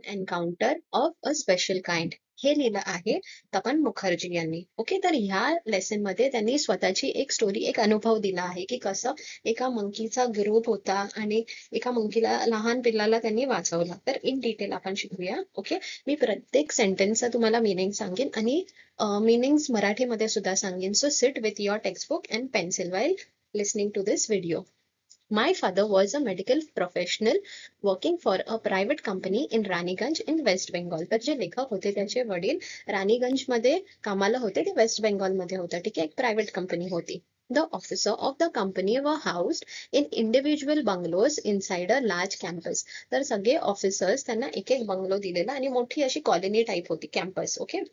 Encounter of a special kind हे लिहिलं आहे तपन मुखर्जी यांनी. ओके, तर ह्या लेसन मध्ये त्यांनी स्वतःची एक स्टोरी, एक अनुभव दिला आहे की कसं एका मंकीचा ग्रुप होता आणि एका मंकीला, लहान पिल्लाला त्यांनी वाचवलं. तर इन डिटेल आपण शिकूया. ओके, मी प्रत्येक सेंटेन्सचा तुम्हाला मिनिंग सांगेन आणि मिनिंग्स मराठीमध्ये सुद्धा सांगेन. So sit with your textbook and pencil while listening to this video. My father was a medical professional working for a private company in Raniganj in West Bengal. तर जे लेखक होते त्याचे वडील राणीगंज मध्ये कामाला होते, ते वेस्ट बेंगॉल मध्ये होतं. ठीक आहे, एक प्रायव्हेट कंपनी होती. The officer of the company were housed in individual bungalows inside a large campus. तर सगळे ऑफिसर्स त्यांना एक एक बंगलो दिलेला आणि मोठी अशी कॉलनी टाइप होती, campus. Okay,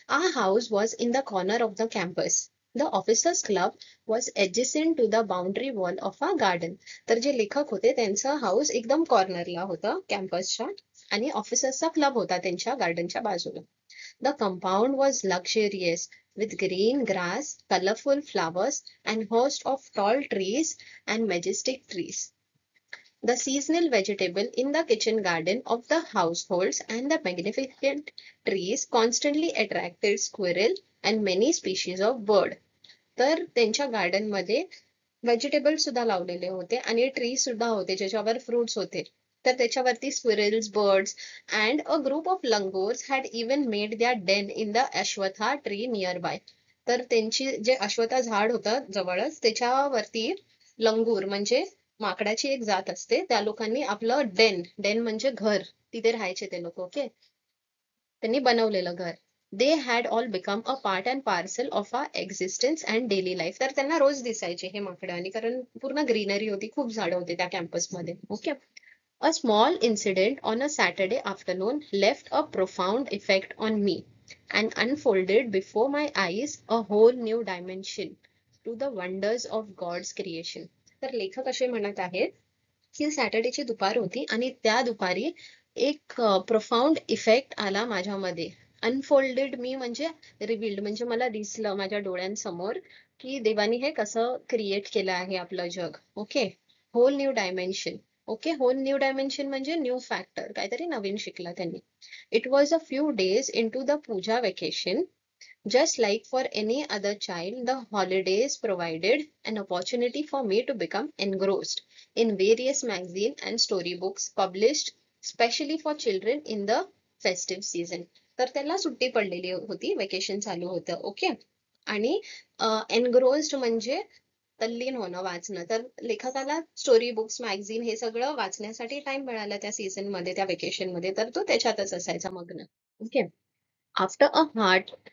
our house was in the corner of the campus. The officers club was adjacent to the boundary wall of a garden. तर जे लेखक होते त्यांचं हाऊस एकदम कॉर्नरला होतं कॅम्पसच्या आणि ऑफिसर्सचा क्लब होता त्यांच्या गार्डनच्या बाजूला. The compound was luxurious with green grass, colorful flowers, and host of tall trees and majestic trees. The seasonal vegetable in the kitchen garden of the households and the magnificent trees constantly attracted squirrel and many species of bird. तर त्यांच्या garden मध्ये vegetable सुद्धा लावलेले होते आणि tree सुद्धा होते ज्याच्यावर फ्रुट्स होते. तर त्याच्यावरती squirrels, birds and a group of langurs had even made their den in the ashvattha tree nearby. तर त्यांची जे अश्वथा झाड होतं जवळच, त्याच्यावरती लंगूर म्हणजे माकडाची एक जात असते, त्या लोकांनी आपलं डेन, डेन म्हणजे घर, तिथे राहायचे ते लोक. ओके, त्यांनी बनवलेलं घर. They had all become a part and parcel of our existence and daily life. तर त्यांना रोज दिसायचे हे माकडं आणि कारण पूर्ण ग्रीनरी होती, खूप झाडं होते त्या कॅम्पसमध्ये. Okay, a small incident on a Saturday afternoon left a profound effect on me and unfolded before my eyes a whole new dimension to the wonders of God's creation. तर लेखक असे म्हणत आहेत की सॅटर्डेची दुपार होती आणि त्या दुपारी एक प्रोफाउंड इफेक्ट आला माझ्यामध्ये. अनफोल्डेड मी म्हणजे रिव्हील्ड म्हणजे मला दिसलं माझ्या डोळ्यांसमोर की देवानी हे कसं क्रिएट केलं आहे आपलं जग. Okay, whole new dimension. Okay, whole new dimension म्हणजे न्यू फॅक्टर, काहीतरी नवीन शिकला त्यांनी. It was a few days into the puja vacation. Just like for any other child, the holidays provided an opportunity for me to become engrossed in various magazines and storybooks published specially for children in the festive season. तर त्याला सुट्टी पडलेली होती, vacation चालू होतं. Okay, आणि engrossed म्हणजे तल्लीन होणं, वाचणं. तर लेखकाला स्टोरी बुक्स, मॅगझिन हे सगळं वाचण्यासाठी टाइम मिळाला त्या सीझन मध्ये, त्या वेकेशन मध्ये, तर तो त्याच्यातच असायचा मग्न. Okay, after a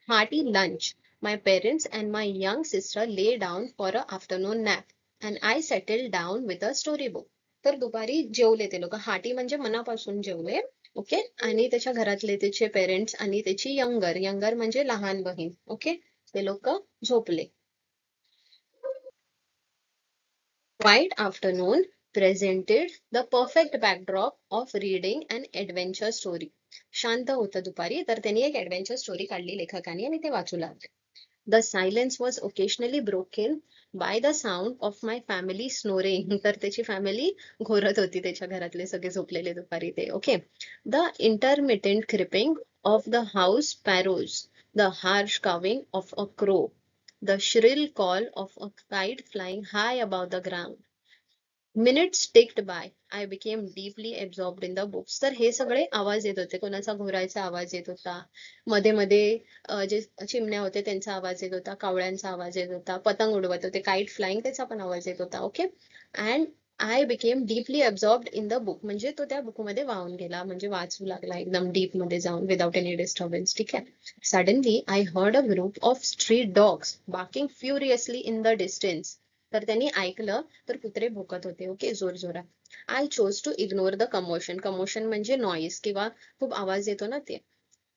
hearty lunch, my parents and my young sister lay down for a afternoon nap, and I settled down with a storybook. तर दुपारी जेवले ते लोक, हार्टी म्हणजे मनापासून जेवले. ओके, आणि त्याच्या घरातले त्याचे पेरेंट्स आणि त्याची यंगर, यंगर म्हणजे लहान बहीण. ओके, ते लोक झोपले. Quiet afternoon presented the perfect backdrop of reading an adventure story. शांत होतं दुपारी, तर त्यांनी एक ऍडव्हेंचर स्टोरी काढली लेखकाने आणि ते वाचू लागले. The silence was occasionally broken by the sound of my family snoring. तर त्याची फॅमिली घोरत होती, त्याच्या घरातले सगळे झोपलेले दुपारी ते. Okay, the intermittent creeping of the house sparrows, the harsh cawing of a crow, the shrill call of a kite flying high above the ground. Minutes ticked by. I became deeply absorbed in the books. तर हे सगळे आवाज येत होते. कोणाचा घोरायचा आवाज येत होता. मध्ये मध्ये जे चिमण्या होते त्यांचा आवाज येत होता. कावळ्यांचा आवाज येत होता. पतंग उडवत होते. काईट फ्लाइंग त्याचा पण आवाज येत होता. Okay, and I became deeply absorbed in the book. म्हणजे तो त्या बुकमध्ये वाहून गेला, म्हणजे वाचू लागला एकदम डीप मध्ये जाऊन, विदाउट एनी डिस्टर्बन्स. ठीक आहे. Suddenly I heard a group of street dogs barking furiously in the distance. तर त्यांनी ऐकलं तर कुत्रे भुकत होते. ओके, जोर जोरात. I chose to ignore the commotion. Commotion म्हणजे नॉईज किंवा खूप आवाज येतो ना ते.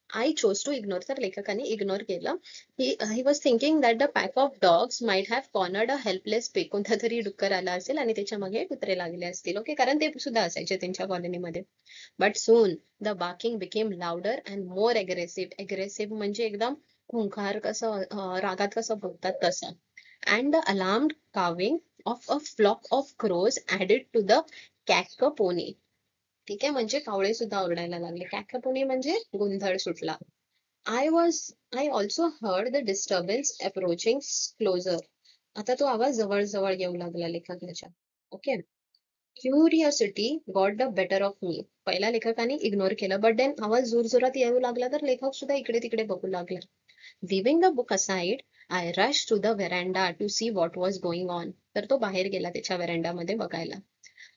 आय चोज टू इग्नोर, तर लेखकाने इग्नोर केलं. He was thinking that the pack of dogs might have cornered a helpless pig. कोणता तरी डुक्कर आला असेल आणि त्याच्या मागे कुत्रे लागले असतील. ओके, कारण ते सुद्धा असायचे त्यांच्या कॉलनीमध्ये. But soon the barking became louder and more aggressive. Aggressive म्हणजे एकदम खुंखार, कसं रागात कसं बोलतात तसं. And the alarmed cawing of a flock of crows added to the cacophony. ठीक आहे, म्हणजे कावळे सुद्धा ओरडायला लागले. कॅकोफोनी म्हणजे गोंधळ सुटला. I was I also heard the disturbance approaching closer. आता तो आवाज जवळ जवळ येऊ लागला लेखकाच्या. Okay. Curiosity got the better of me. पहिल्या लेखकाने इग्नोर केलं, बट देन आवाज जोरजोरात येऊ लागला तर लेखक सुद्धा इकडे तिकडे बघू लागला. Leaving the book aside, I rushed to the veranda to see what was going on. तर तो बाहेर गेला त्याच्या व्हरांडामध्ये बघायला.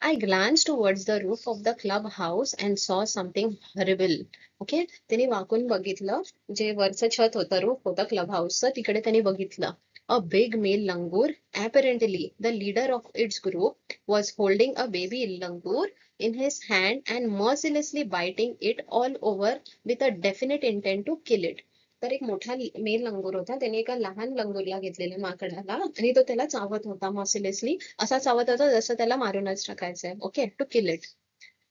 I glanced towards the roof of the clubhouse and saw something horrible. Okay, त्याने वाकून बघितलं, जे वरचं छत होतं, रूफ होतं क्लब हाऊसचं, तिकडे त्याने बघितलं. A big male langur, apparently the leader of its group, was holding a baby langur in his hand and mercilessly biting it all over with a definite intent to kill it. तर एक मोठा mail लंगूर होता, त्याने एका लहान लंगूरला घेतलेल्या माकडाला आणि तो त्याला चावत होता मर्सिलेसली. असा चावत होता जसं त्याला मारूनच टाकायचंय. Okay, to kill it.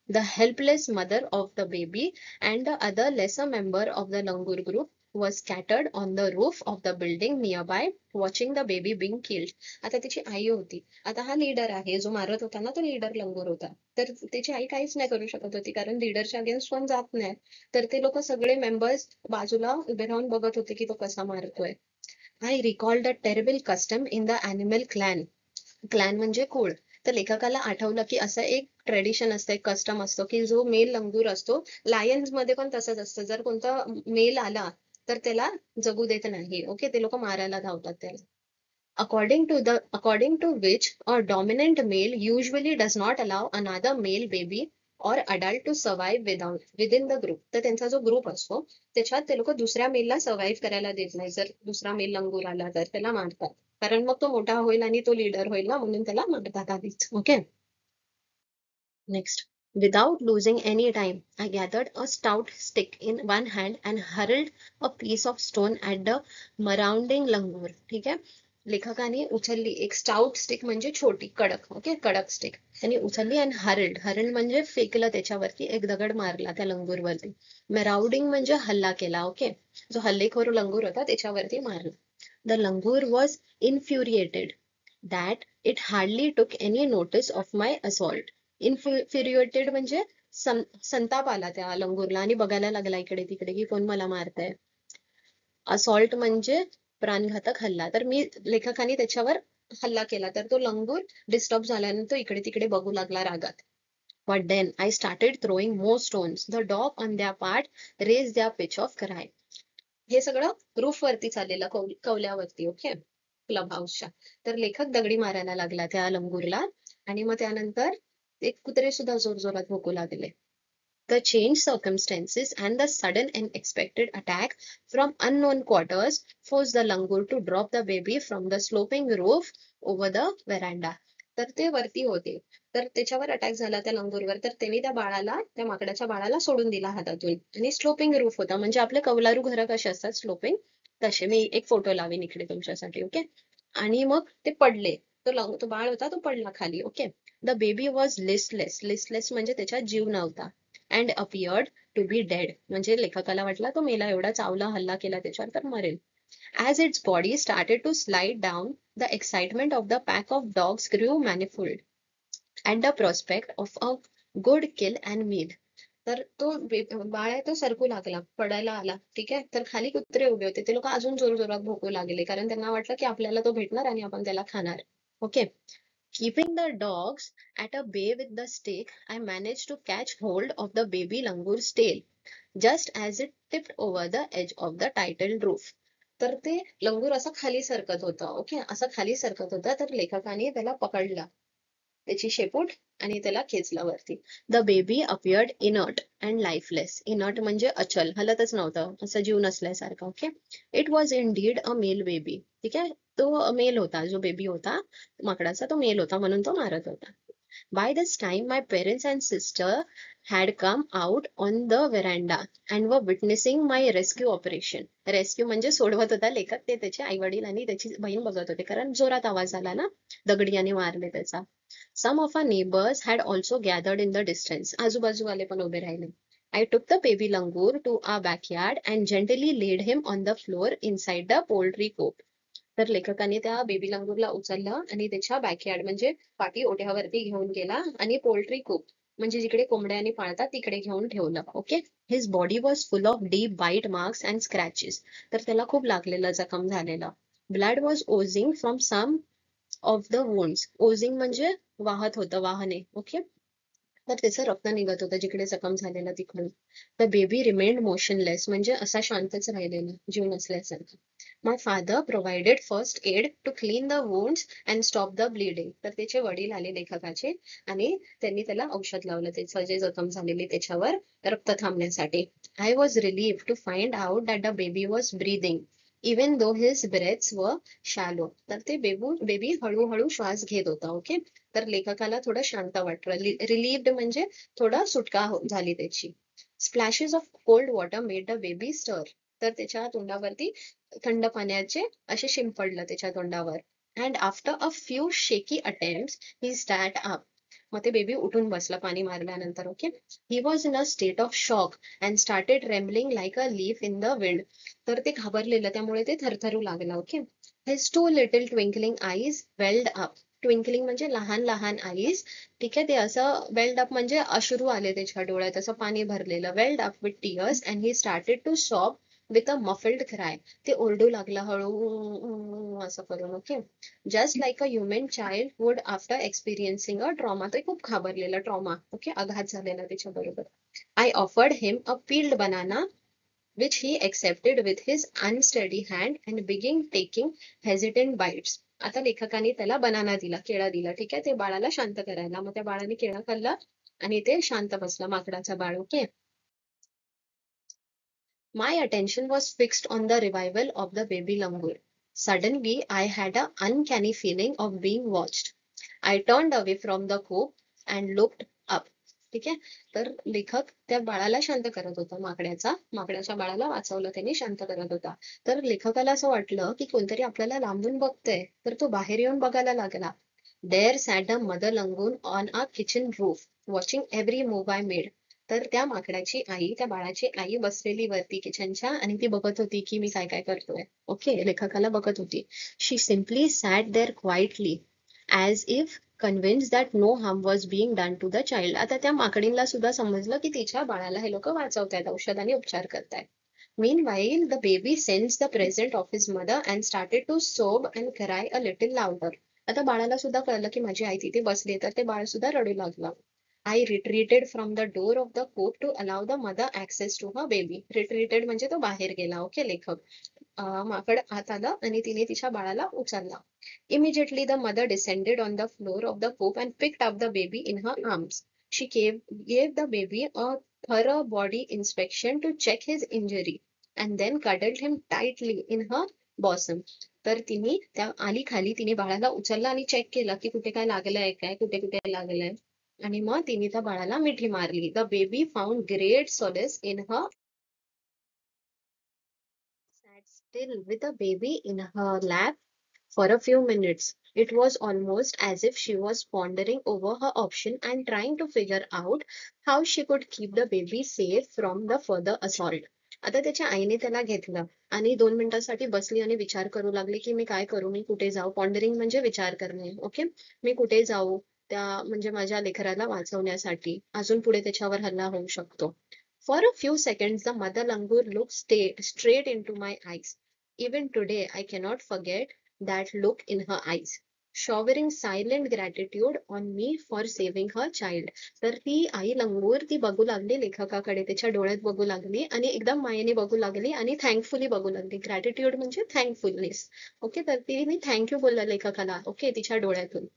The helpless mother of the baby and the other lesser member of the langur group was scattered on the roof of the building nearby watching the baby being killed. आता तिची आई होती. आता हा leader आहे, जो मारत होता ना तो लीडर लंगूर होता. तर त्याची आई काहीच नाही करू शकत होती, कारण लीडरच्या अगेन्स्ट कोण जात नाही. तर ते लोक सगळे मेंबर्स बाजूला उभे राहून बघत होते की तो कसा मारतोय. I recalled a terrible custom in the animal clan. Clan म्हणजे कुळ. तर लेखकाला आठवलं की असं एक ट्रेडिशन असतं, एक कस्टम असतो की जो मेल लंगूर असतो, लायन्स मध्ये पण तसंच असतं, जर कोणता मेल आला तर त्याला जगू देत नाही. ओके, ते लोक मारायला धावतात त्याला. According to which a dominant male usually does not allow another male baby or adult to survive within the group. तर त्यांचा जो ग्रुप असतो त्याच्यात ते लोक दुसऱ्या मेलला सर्व्हाइव्ह करायला देत नाही. जर दुसरा मेल लंगूर आला तर त्याला मारतात, कारण मग तो मोठा होईल आणि तो लीडर होईल ना, म्हणून त्याला मारतात आधीच. Okay. Next. Without losing any time, I gathered a stout stick in one hand and hurled a piece of stone at the marauding langur. ठीक आहे. लेखकाने उचलली एक स्टाउट स्टिक, म्हणजे छोटी कडक. ओके, कडक स्टिक त्यांनी उचलली आणि हरल्ड म्हणजे फेकलं त्याच्यावरती, एक दगड मारला त्या लंगूरवरती. मेराउडिंग म्हणजे हल्ला केला. ओके, जो हल्लेखोर लंगूर होता त्याच्यावरती मारला. The langur was infuriated that it hardly took any notice of my assault. Infuriated म्हणजे संताप आला त्या लंगूरला आणि बघायला लागला इकडे तिकडे की कोण मला मारतंय. असॉल्ट म्हणजे प्राणघातक हल्ला. तर लेखकाने त्याच्यावर हल्ला केला, तर तो लंगूर डिस्टर्ब झाल्याने तो इकडे तिकडे बघू लागला रागात. But then I started throwing more stones. The dog on their part raised their pitch of cry. हे सगळं रूफ वरती चाललेलं, कौल्यावरती. ओके, क्लब हाऊसच्या. तर लेखक दगडी मारायला लागला त्या लंगूरला आणि मग त्यानंतर ते कुत्रे सुद्धा जोरजोरात भोकू लागले. The changed circumstances and the sudden and unexpected attack from unknown quarters forced the langur to drop the baby from the sloping roof over the veranda. तर ते वरती होते, तर त्याच्यावर अटॅक झाला त्या लंगूरवर, तर त्यांनी त्या माकडाच्या बाळाला सोडून दिला हातातून. आणि स्लोपिंग रूफ होता, म्हणजे आपले कौलारू घरं कसे असतात स्लोपिंग, तसे. मी एक फोटो लावेन इकडे तुमच्यासाठी. ओके. आणि मग ते पडले, तो बाळ होता तो पडला खाली. Okay. The baby was listless म्हणजे त्याच्यात जीव नव्हता. And appeared to be dead, म्हणजे लेखकाला वाटला तो मेला, एवढा चावला हल्ला केला त्याच्यावर तर मरेल. As its body started to slide down, the excitement of the pack of dogs grew manifold at the prospect of a good kill and meal. तर तो बाळ आहे तो सरकू लागला, पडायला आला. ठीक आहे. तर खाली कुत्रे उभे होते, ते लोक अजून जोरजोरात भोकू लागले, कारण त्यांना वाटलं की आपल्याला तो भेटणार आणि आपण त्याला खाणार. Okay. Keeping the dogs at a bay with the stick, I managed to catch hold of the baby langur's tail just as it tipped over the edge of the titled roof. तर ते लंगूर असं खाली सरकत होतं. Okay, असं खाली सरकत होतं, तर लेखकाने त्याला पकडला, त्याची शेपूट, आणि त्याला खेचला वरती. The baby appeared inert and lifeless. Inert म्हणजे अचल, हलतच नव्हतं, असं जीव नसल्यासारखं. Okay. It was indeed a male baby. ठीक आहे. तो मेल होता, जो बेबी होता माकडाचा तो मेल होता, म्हणून तो मारत होता. By this time, my parents and sister had come out on the veranda and were witnessing my rescue operation. Rescue म्हणजे सोडवत होता लेखक, ते त्याचे आई वडील आणि त्याची बहीण बघत होते, कारण जोरात आवाज आला ना, दगडियाने मारले त्याचा. Some of our neighbors had also gathered in the distance. आजूबाजूवाले पण उभे राहिले. I took the baby langur to our backyard and gently laid him on the floor inside the poultry coop. तर लेखकाने त्या बेबी लंगूरला उचललं आणि त्याच्या बॅकयार्ड म्हणजे पाठी ओढ्यावरती घेऊन गेला आणि पोल्ट्री कूप म्हणजे जिकडे कोंबड्या पाळतात तिकडे घेऊन ठेवलं. Okay. His body was full of deep bite marks and scratches. तर त्याला खूप लागलेलं, जखम झालेलं. Blood was oozing from some of the wounds. Oozing म्हणजे वाहत होतं, वाहने. ओके. तर त्याचं रक्त निघत होतं जिकडे जखम झालेला तिकडून. द बेबी रिमेन्ड मोशनलेस, म्हणजे असा शांतच राहिलेला, जीव नसल्यासारखा. My father provided first aid to clean the wounds and stop the bleeding. तर त्याचे वडील आले लेखकाचे आणि त्यांनी त्याला औषध लावलं, त्याचं जे जखम झालेली त्याच्यावर रक्त थांबण्यासाठी. I was relieved to find out that the baby was breathing even though his breaths were shallow. तर ते बेबी हळूहळू श्वास घेत होता. ओके. तर लेखकाला थोडं शांत वाटलं. रिलीव्ड म्हणजे थोडा सुटका झाली त्याची. Splashes of cold water made the baby स्टर. तर त्याच्या तोंडावरती थंड पाण्याचे असे शिंपडलं त्याच्या तोंडावर. And after a few shaky attempts he sat up. मग ते बेबी उठून बसला पाणी मारल्यानंतर. Okay. He was in a state of shock and started trembling like a leaf in the wind. तर ते घाबरलेलं, त्यामुळे ते थरथरू लागलं. Okay. His two little twinkling eyes welled up. Twinkling म्हणजे लहान लहान आईज. ठीक आहे. ते असं वेल्ड अप म्हणजे अश्रू आले त्याच्या डोळ्यात, असं पाणी भरलेलं. Welled up with tears and he started to sob with a muffled cry. ते ओरडू लागला हळू असं करून. Okay. Just like a human child would after experiencing a trauma. ते खूप घाबरलेला, ट्रॉमा. ओके. आघात झालेला त्याच्या बरोबर. I offered him a peeled banana which he accepted with his unsteady hand and began taking hesitant bites. आता लेखकाने त्याला बनाना दिला, केळा दिला. ठीक आहे. ते बाळाला शांत करायला. मग त्या बाळाने केळा खाल्ला आणि ते शांत बसला, माकडाचा बाळ. Okay. My attention was fixed on the revival of the baby langur. Suddenly, I had an uncanny feeling of being watched. I turned away from the coop and looked up. ठीक आहे. तर लेखक त्या बाळाला शांत करत होता, माकडाच्या बाळाला वाचवलं त्याने, शांत करत होता. तर लेखकाला असं वाटलं की कोणतरी आपल्याला लांबून बघतंय, तर तो बाहेर येऊन बघायला लागला. There sat a mother langoon on a kitchen roof, watching every move I made. तर त्या माकडाची आई, त्या बाळाची आई बसलेली वरती किचनच्या आणि ती बघत होती की मी काय काय करतोय. ओके. लेखकाला बघत होती. She simply sat there quietly as if convinced that no harm was being done to the child. आता त्या माकडीला सुद्धा समजलं की तिच्या बाळाला हे लोक वाचवतायत, औषधाने उपचार करतायत. Meanwhile, the baby sensed the presence of his mother and started to sob and cry a little louder. आता बाळाला सुद्धा कळलं की माझी आई तिथे बसली, तर ते बाळ सुद्धा रडू लागलं. I retreated from the door of the coop to allow the mother access to her baby. Retreated म्हणजे तो बाहेर गेला. ओके. लेखक. माकड आत आलं आणि तिने तिच्या बाळाला उचलला. Immediately the mother descended on the floor of the coop and picked up the baby in her arms. She gave the baby a thorough body inspection to check his injury and then cuddled him tightly in her bosom. तर तिने त्या आली खाली, तिने बाळाला उचलला आणि check केलं की कुठे काय लागलंय, काय कुठे कुठे लागलंय. आणि मग तिने त्या बाळाला मिठी मारली. The baby found great solace in her. Sat still with the baby in her lap for a few minutes. It was almost as if she was pondering over her option and trying to figure out how she could keep the baby safe from the further assault. आता त्याच्या आईने त्याला घेतलं आणि 2 मिनिटांसाठी बसली आणि विचार करू लागली की मी काय करू, मी कुठे जाऊ. पॉन्डरिंग म्हणजे विचार करणे. ओके. मी कुठे जाऊ त्या म्हणजे माझ्या लेकराला वाचवण्यासाठी, अजून पुढे त्याच्यावर हल्ला होऊ शकतो. For a few seconds, the mother langur looked straight into my eyes. Even today, I cannot forget that look in her eyes, showering silent gratitude on me for saving her child. तर ती आई लंगूर ती बघू लागली लेखकाकडे, त्याच्या डोळ्यात बघू लागली आणि एकदम मायेने बघू लागली आणि थँकफुली बघू लागली. ग्रॅटिट्यूड म्हणजे थँकफुलनेस. ओके. तर तिने थँक्यू बोलला लेखकाला. ओके. तिच्या डोळ्यातून.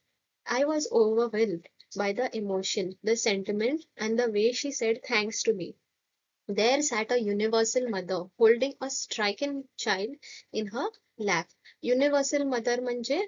I was overwhelmed by the emotion, the sentiment, and the way she said thanks to me. There sat a universal mother holding a stricken child in her lap. Universal mother म्हणजे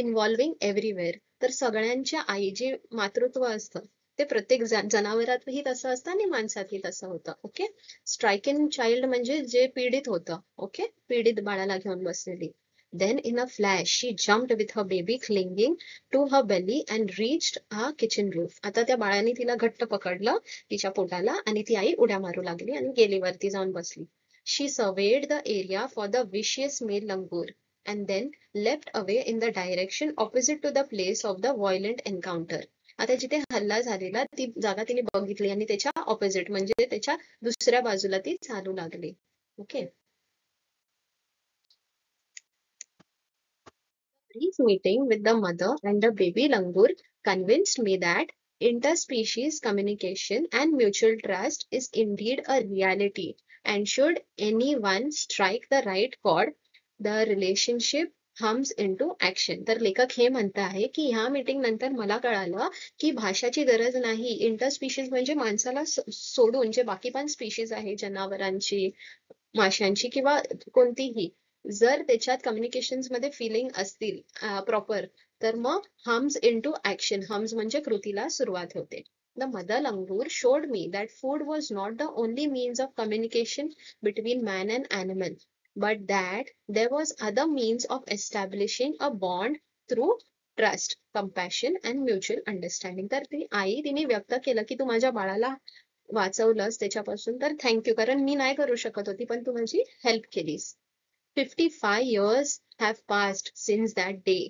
involving everywhere. तर सगळ्यांच्या आई, जे मातृत्व असतं ते प्रत्येक जनावरातही तसं असतं आणि माणसातही तसं होतं. ओके. स्ट्रायकिन चाइल्ड म्हणजे जे पीडित होतं. ओके. पीडित बाळाला घेऊन बसलेली. Then in a flash, she jumped with her baby clinging to her belly and reached a kitchen roof. आता त्या बाळाने तिला घट्ट पकडलं तिच्या पोटाला आणि ती आई उड्या मारू लागली आणि गेली वरती जाऊन बसली. She surveyed the area for the vicious male langur and then leapt away in the direction opposite to the place of the violent encounter. आता जिथे हल्ला झालेला ती जागा तिने बघितली आणि त्याच्या ऑपोजिट म्हणजे त्याच्या दुसऱ्या बाजूला ती चालू लागली. Okay. Brief meeting with the mother and the baby langur convinced me that interspecies communication and mutual trust is indeed a reality, and should anyone strike the right chord, the relationship hums into action. तर लेखक हे म्हणत आहे की ह्या meeting नंतर मला कळालं की भाषाची गरज नाही. इंटरस्पीशीज म्हणजे माणसाला सोडून जे बाकी पण स्पीशीज आहे, जनावरांची, माशांची किंवा कोणतीही, जर त्याच्यात कम्युनिकेशन्स मध्ये फिलिंग असतील प्रॉपर, तर मग हम्स इनटू ऍक्शन. हम्स म्हणजे कृतीला सुरुवात होते. The mother langur showed me that food was not the only means of communication between man and animal, but that there was other means of establishing a bond through trust, compassion and mutual understanding. तर ती आई तिने व्यक्त केलं की तू माझ्या बाळाला वाचवलंस त्याच्यापासून, तर थँक्यू, कारण मी नाही करू शकत होती पण तू माझी हेल्प केलीस. 55 years have passed since that day.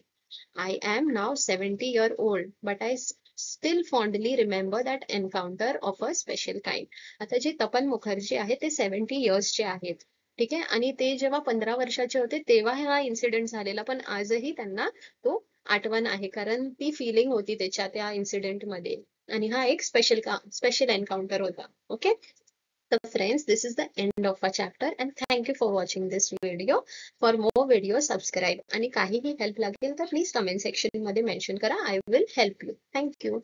I am now 70-year-old, but I still fondly remember that encounter of a special kind. आता जे तपन मुखर्जी आहेत ते 70 इयर्सचे आहेत. ठीक आहे. आणि ते जेव्हा 15 वर्षाचे होते तेव्हा हा इन्सिडेंट झालेला, पण आजही त्यांना तो आठवण आहे, कारण ती फिलिंग होती त्याच्या त्या इन्सिडेंट मध्ये. आणि हा एक स्पेशल एन्काउंटर होता. Okay. So friends, this is the end of our chapter and thank you for watching this video. For more videos, subscribe. आणि काहीही हेल्प लागेल तर प्लीज कमेंट सेक्शन मध्ये मेन्शन करा. I will help you. Thank you.